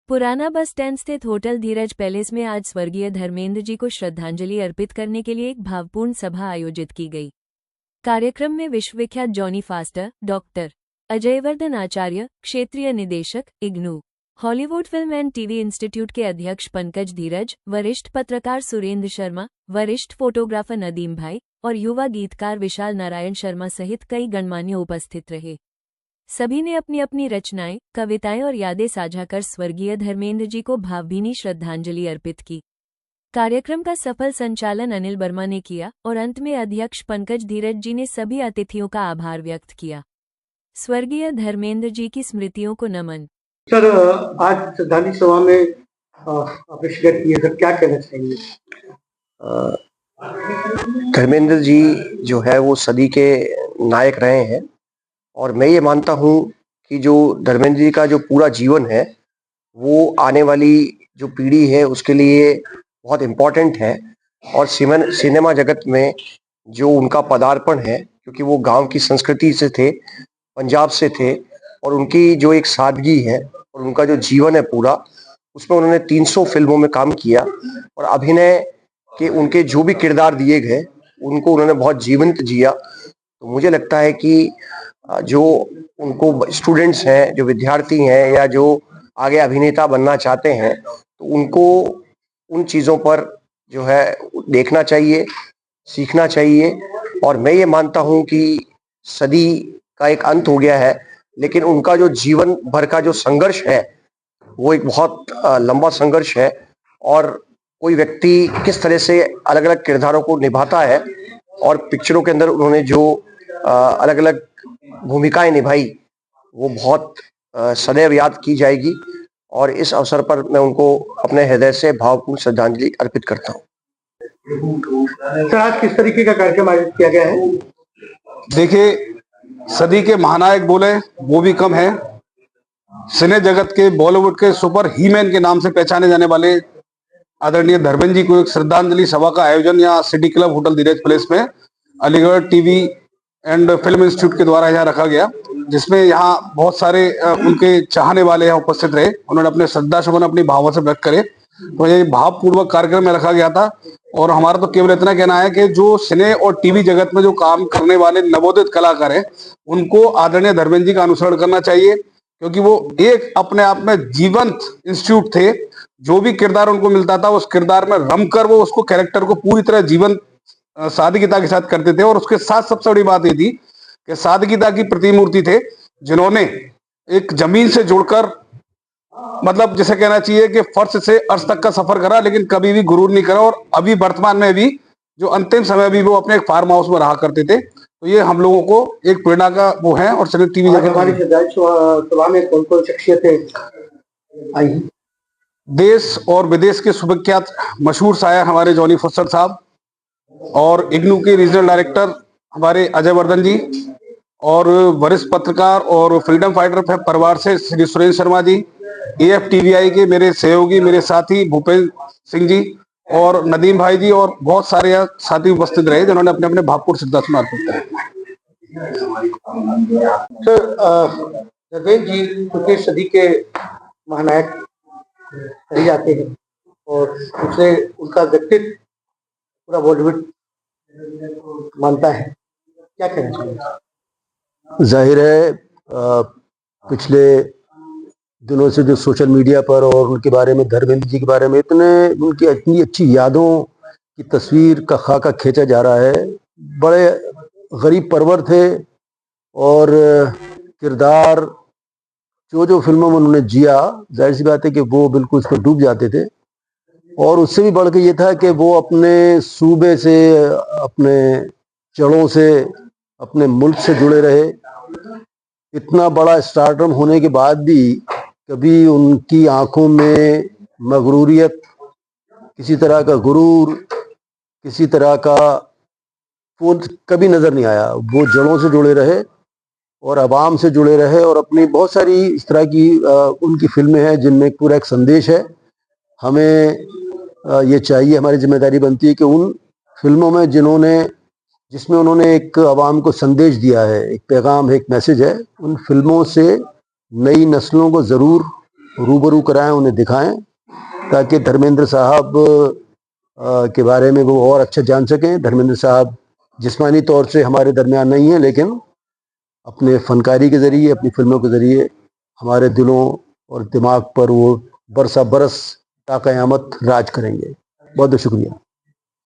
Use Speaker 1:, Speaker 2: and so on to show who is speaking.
Speaker 1: पुराना bus stand स्थित hotel धीरज palace में आज स्वर्गीय धर्मेंद्र जी को श्रद्धांजलि अर्पित करने के लिए एक भावपूर्ण सभा आयोजित की गई। कार्यक्रम में विश्वविख्यात जॉनी फास्टर, डॉक्टर अजयवर्धन आचार्य, क्षेत्रीय निदेशक, IGNOU, Hollywood film and TV institute के अध्यक्ष पंकज धीरज, वरिष्ठ पत्रकार सुरेंद्र शर्मा, वरिष्ठ फोटोग्राफर नदीम भाई और युवा गीतकार विशाल नारायण शर्मा सहित कई गणमान्य उपस्थित रहे। सभी ने अपनी अपनी रचनाएं, कविताएं और यादें साझा कर स्वर्गीय धर्मेंद्र जी को भावभीनी श्रद्धांजलि अर्पित की। कार्यक्रम का सफल संचालन अनिल वर्मा ने किया और अंत में अध्यक्ष पंकज धीरज जी ने सभी अतिथियों का आभार व्यक्त किया। स्वर्गीय धर्मेंद्र जी की स्मृतियों को नमन।
Speaker 2: सर, आज श्रद्धांजलि सभा में आपने शिरकत की है, सर क्या कहना चाहेंगे?
Speaker 3: धर्मेंद्र जी जो है वो सदी के नायक रहे हैं और मैं ये मानता हूँ कि जो धर्मेंद्र जी का जो पूरा जीवन है वो आने वाली जो पीढ़ी है उसके लिए बहुत इम्पोर्टेंट है। और सिनेमा जगत में जो उनका पदार्पण है, क्योंकि वो गांव की संस्कृति से थे, पंजाब से थे, और उनकी जो एक सादगी है और उनका जो जीवन है पूरा, उसमें उन्होंने 300 फिल्मों में काम किया और अभिनय के उनके जो भी किरदार दिए गए उनको उन्होंने बहुत जीवंत जिया। तो मुझे लगता है कि जो उनको स्टूडेंट्स हैं, जो विद्यार्थी हैं या जो आगे अभिनेता बनना चाहते हैं, तो उनको उन चीज़ों पर जो है देखना चाहिए, सीखना चाहिए। और मैं ये मानता हूँ कि सदी का एक अंत हो गया है, लेकिन उनका जो जीवन भर का जो संघर्ष है वो एक बहुत लंबा संघर्ष है। और कोई व्यक्ति किस तरह से अलग अलग किरदारों को निभाता है और पिक्चरों के अंदर उन्होंने जो अलग अलग भूमिकाएं निभाई वो बहुत सदैव याद की जाएगी। और इस अवसर पर मैं उनको अपने हृदय से भावपूर्ण श्रद्धांजलि अर्पित करता हूँ।
Speaker 2: सर, आज किस तरीके का कार्यक्रम आयोजित किया गया है?
Speaker 4: देखिए, सदी के महानायक बोले वो भी कम है। सिने जगत के, बॉलीवुड के सुपर हीमैन के नाम से पहचाने जाने वाले आदरणीय धर्मेंद्र जी को एक श्रद्धांजलि सभा का आयोजन यहाँ सिटी क्लब होटल धीरज पैलेस में Aligarh TV and film institute के द्वारा यहाँ रखा गया, जिसमें यहाँ बहुत सारे उनके चाहने वाले यहाँ उपस्थित रहे। उन्होंने अपने श्रद्धा सुमन अपनी भावों से व्यक्त करे। तो ये भावपूर्वक कार्यक्रम में रखा गया था। और हमारा तो केवल इतना कहना है कि जो सिने और टीवी जगत में जो काम करने वाले नवोदित कलाकार हैं उनको आदरणीय धर्मेंद्र जी का अनुसरण करना चाहिए, क्योंकि वो एक अपने आप में जीवंत इंस्टीट्यूट थे। जो भी किरदार उनको मिलता था उस किरदार में रमकर वो उसको कैरेक्टर को पूरी तरह जीवंत सादगीता के साथ करते थे। और उसके साथ सबसे बड़ी बात ये थी कि सादगीता की प्रतिमूर्ति थे, जिन्होंने एक जमीन से जुड़कर, मतलब जिसे कहना चाहिए कि फर्श से अर्श तक का सफर करा, लेकिन कभी भी गुरूर नहीं करा। और अभी वर्तमान में भी जो अंतिम समय भी वो अपने एक फार्म हाउस में रहा करते थे। तो ये हम लोगों को एक प्रेरणा का वो है। और टीवी
Speaker 2: सभा में कौन कौन शख्सियतें आई?
Speaker 4: देश और विदेश के सुविख्यात मशहूर शायर हमारे जॉनी फास्टर साहब, और इग्नू के रीजनल डायरेक्टर हमारे अजयवर्धन जी, और वरिष्ठ पत्रकार और फ्रीडम फाइटर परिवार से श्री सुरेंद्र शर्मा जी, AFTVI के मेरे सहयोगी, मेरे साथी भूपेंद्र सिंह जी और नदीम भाई जी, और बहुत सारे साथी उपस्थित रहे जिन्होंने अपने अपने भावपूर्ण श्रद्धासुमन अर्पित किए।
Speaker 2: सर, धर्मेंद्र जी क्योंकि सदी के महानायक कहे जाते हैं और उसे उनका व्यक्तित्व पूरा बॉलीवुड मानता है, क्या कहना चाहिए?
Speaker 5: जाहिर है पिछले दिनों से जो सोशल मीडिया पर और उनके बारे में, धर्मेंद्र जी के बारे में उनकी इतनी अच्छी यादों की तस्वीर का खाका खींचा जा रहा है। बड़े गरीब परवर थे और किरदार जो फिल्मों में उन्होंने जिया, जाहिर सी बात है कि वो बिल्कुल उसमें डूब जाते थे। और उससे भी बढ़ के ये था कि वो अपने सूबे से, अपने जड़ों से, अपने मुल्क से जुड़े रहे। इतना बड़ा स्टारडम होने के बाद भी कभी उनकी आंखों में मगरूरियत, किसी तरह का गुरूर, किसी तरह का वो कभी नजर नहीं आया। वो जड़ों से जुड़े रहे और आवाम से जुड़े रहे। और अपनी बहुत सारी इस तरह की उनकी फिल्में हैं जिनमें पूरा एक संदेश है। हमें ये चाहिए, हमारी जिम्मेदारी बनती है कि उन फिल्मों में जिसमें उन्होंने एक आवाम को संदेश दिया है, एक पैगाम है, एक मैसेज है, उन फिल्मों से नई नस्लों को ज़रूर रूबरू कराएं, उन्हें दिखाएं, ताकि धर्मेंद्र साहब के बारे में वो और अच्छा जान सकें। धर्मेंद्र साहब जिस्मानी तौर से हमारे दरमियान नहीं है, लेकिन अपने फनकारी के ज़रिए, अपनी फिल्मों के ज़रिए हमारे दिलों और दिमाग पर वो बरसा बरस ता क़यामत राज करेंगे। बहुत बहुत शुक्रिया।